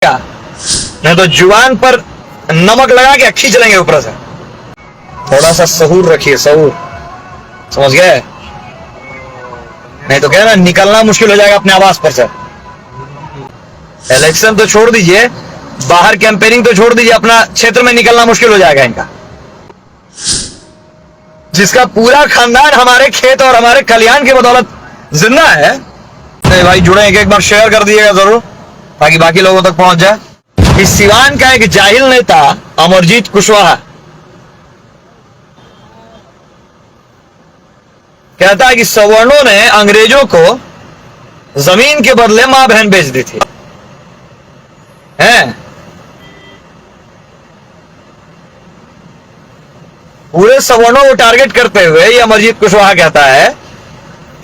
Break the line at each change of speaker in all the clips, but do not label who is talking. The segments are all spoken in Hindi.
नहीं तो जुबान पर नमक लगा के खींच लेंगे ऊपर से। थोड़ा सा सहूर रखिए, सहूर, समझ गए? नहीं तो क्या ना, निकलना मुश्किल हो जाएगा अपने आवास पर से। इलेक्शन तो छोड़ दीजिए, बाहर कैंपेनिंग तो छोड़ दीजिए, अपना क्षेत्र में निकलना मुश्किल हो जाएगा इनका। जिसका पूरा खानदान हमारे खेत और हमारे कल्याण की बदौलत जिंदा है। नहीं भाई जुड़े, एक बार शेयर कर दीजिएगा जरूर ताकि बाकी लोगों तक पहुंच जाए। इस सिवान का एक जाहिल नेता अमरजीत कुशवाहा कहता है कि सवर्णों ने अंग्रेजों को जमीन के बदले मां बहन बेच दी थी। हैं? पूरे सवर्णों को टारगेट करते हुए ये अमरजीत कुशवाहा कहता है,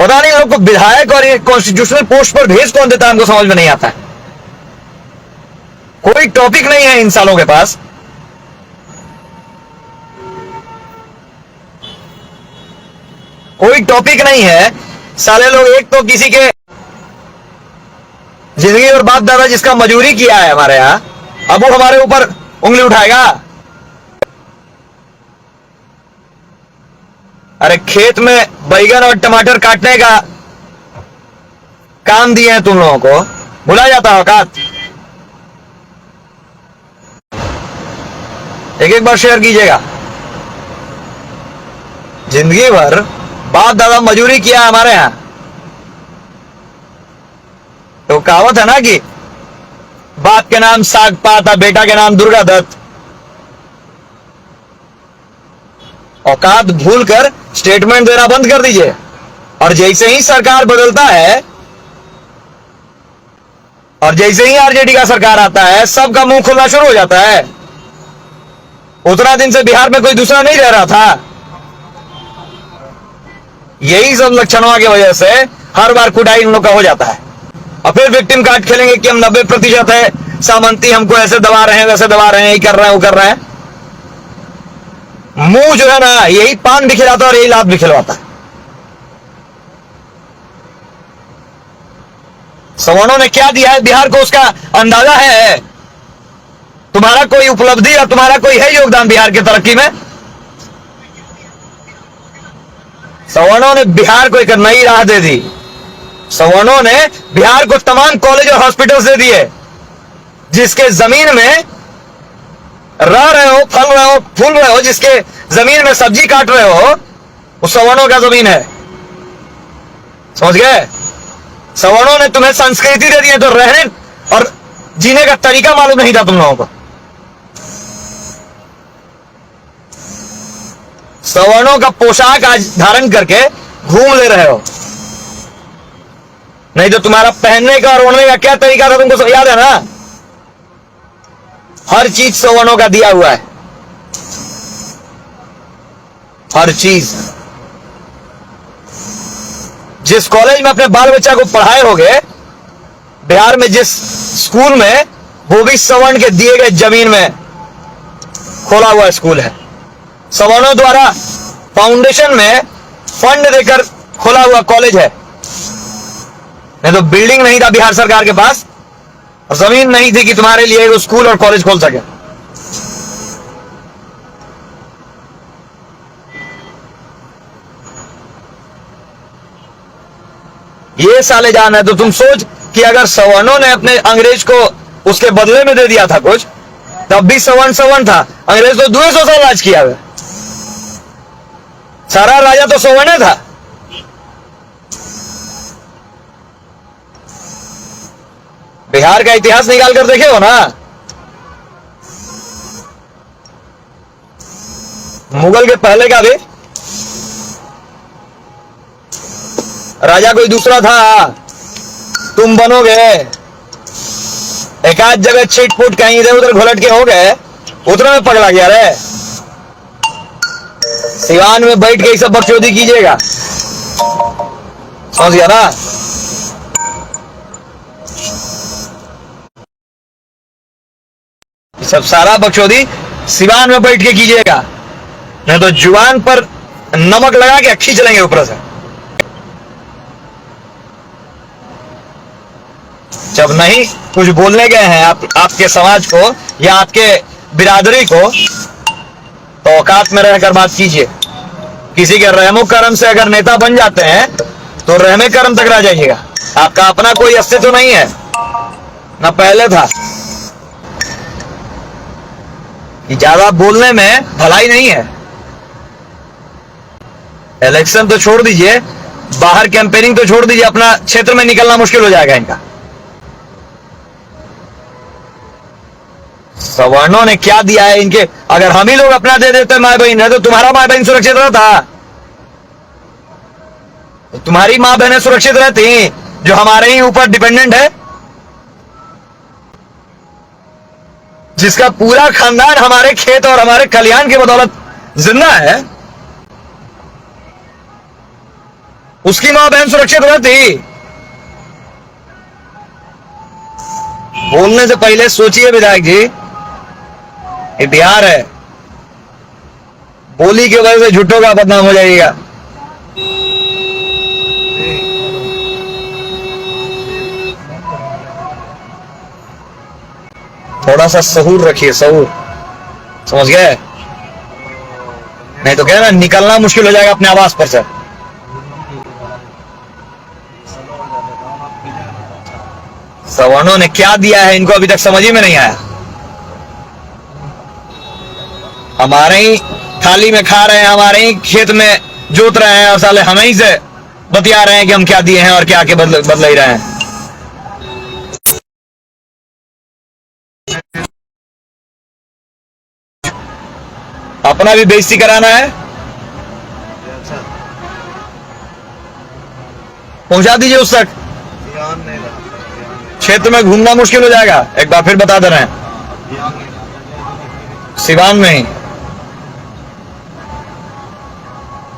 पता नहीं लोग को विधायक और ये कॉन्स्टिट्यूशनल पोस्ट पर भेज कौन देता है, हमको समझ में नहीं आता है। कोई टॉपिक नहीं है इन सालों के पास। कोई टॉपिक नहीं है साले लोग। एक तो किसी के जिंदगी और बाप दादा जिसका मजूरी किया है हमारे यहां, अब वो हमारे ऊपर उंगली उठाएगा। अरे खेत में बैगन और टमाटर काटने का काम दिए हैं तुम लोगों को, भुला जाता है औकात। एक बार शेयर कीजिएगा। जिंदगी भर बाप दादा मजूरी किया है हमारे यहां। तो कहावत है ना कि बाप के नाम साग पाता, बेटा के नाम दुर्गा दत्त। औकात भूलकर स्टेटमेंट देना बंद कर दीजिए। और जैसे ही सरकार बदलता है और जैसे ही आरजेडी का सरकार आता है, सबका मुंह खुलना शुरू हो जाता है। उतना दिन से बिहार में कोई दूसरा नहीं रह रहा था। यही सब लक्षणों की वजह से हर बार कुटाई इन लोग का हो जाता है। और फिर विक्टिम कार्ड खेलेंगे कि हम 90% है, सामंती हमको ऐसे दबा रहे हैं, वैसे दबा रहे हैं, ये कर रहे हैं, वो कर रहे हैं। मुंह जो है ना, यही पान भी खिलाता है और यही लात भी खिलवाता है। सवर्णों ने क्या दिया है बिहार को, उसका अंदाजा है? तुम्हारा कोई उपलब्धि और तुम्हारा कोई है योगदान बिहार की तरक्की में? सवर्णों ने बिहार को एक नई राह दे दी। सवर्णों ने बिहार को तमाम कॉलेज और हॉस्पिटल दे दिए। जिसके जमीन में रह रहे हो, फल रहे हो, फूल रहे हो, जिसके जमीन में सब्जी काट रहे हो, वो सवर्णों का जमीन है। समझ गए? सवर्णों ने तुम्हें संस्कृति दे दी है, तो रहने और जीने का तरीका मालूम नहीं था तुम लोगों को। सवर्णों का पोशाक आज धारण करके घूम ले रहे हो। नहीं तो तुम्हारा पहनने का और ओढ़ने का क्या तरीका था तुमको याद है ना? हर चीज सवर्णों का दिया हुआ है, हर चीज। जिस कॉलेज में अपने बाल बच्चा को पढ़ाए होगे बिहार में, जिस स्कूल में, वो भी सवर्ण के दिए गए जमीन में खोला हुआ स्कूल है। सवर्णों द्वारा फाउंडेशन में फंड देकर खोला हुआ कॉलेज है। नहीं तो बिल्डिंग नहीं था बिहार सरकार के पास और जमीन नहीं थी कि तुम्हारे लिए वो स्कूल और कॉलेज खोल सके। ये साले जान है। तो तुम सोच कि अगर सवर्णों ने अपने अंग्रेज को उसके बदले में दे दिया था कुछ, तब भी सवर्ण सवर्ण था। अंग्रेज तो 200 साल राज किया हुआ, सारा राजा तो सवर्ण था। बिहार का इतिहास निकाल कर देखे हो ना? मुगल के पहले का भी राजा कोई दूसरा था। तुम बनोगे, एक आध जगह छिटपुट कहीं इधर उधर घुलट के हो गए, उतने में पकड़ा गया रे। सिवान में बैठ के सब बकचोदी कीजिएगा, समझ गया ना? सब सारा बकचोदी सिवान में बैठ के कीजिएगा, नहीं तो जुबान पर नमक लगा के खींच लेंगे ऊपर से। जब नहीं कुछ बोलने गए हैं आपके समाज को या आपके बिरादरी को, तो औकात में रहकर बात कीजिए। किसी के रहमो करम से अगर नेता बन जाते हैं तो रहमे करम तक रह जाइएगा। आपका अपना कोई अस्तित्व नहीं है, ना पहले था। ज्यादा बोलने में भलाई नहीं है। इलेक्शन तो छोड़ दीजिए, बाहर कैंपेनिंग तो छोड़ दीजिए, अपना क्षेत्र में निकलना मुश्किल हो जाएगा इनका। सवर्णों ने क्या दिया है इनके? अगर हम ही लोग अपना दे देते माँ बहन है, तो तुम्हारा माँ बहन सुरक्षित रहता? तो तुम्हारी माँ बहनें सुरक्षित रहती जो हमारे ही ऊपर डिपेंडेंट है, जिसका पूरा खानदान हमारे खेत और हमारे कल्याण की बदौलत जिंदा है, उसकी मां बहन सुरक्षित रहती? बोलने से पहले सोचिए विधायक जी, ये बिहार है, बोली की वजह से झूठों का बदनाम हो जाइएगा। थोड़ा सा सहूर रखिए, सहूर, समझ गए? नहीं तो क्या ना, निकलना मुश्किल हो जाएगा अपने आवास पर से। सवर्णों ने क्या दिया है इनको अभी तक समझ ही में नहीं आया। हमारे ही थाली में खा रहे हैं, हमारे ही खेत में जोत रहे हैं, और साले हमें ही से बतिया रहे हैं कि हम क्या दिए हैं और क्या आके बदल ही रहे हैं। अपना भी बेइज्जती कराना है, पहुंचा दीजिए उस तक। क्षेत्र में घूमना मुश्किल हो जाएगा। एक बार फिर बता दे रहे हैं, सिवान में ही।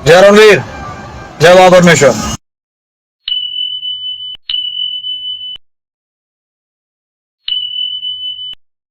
जय रणवीर, जय बाबा परमेश्वर।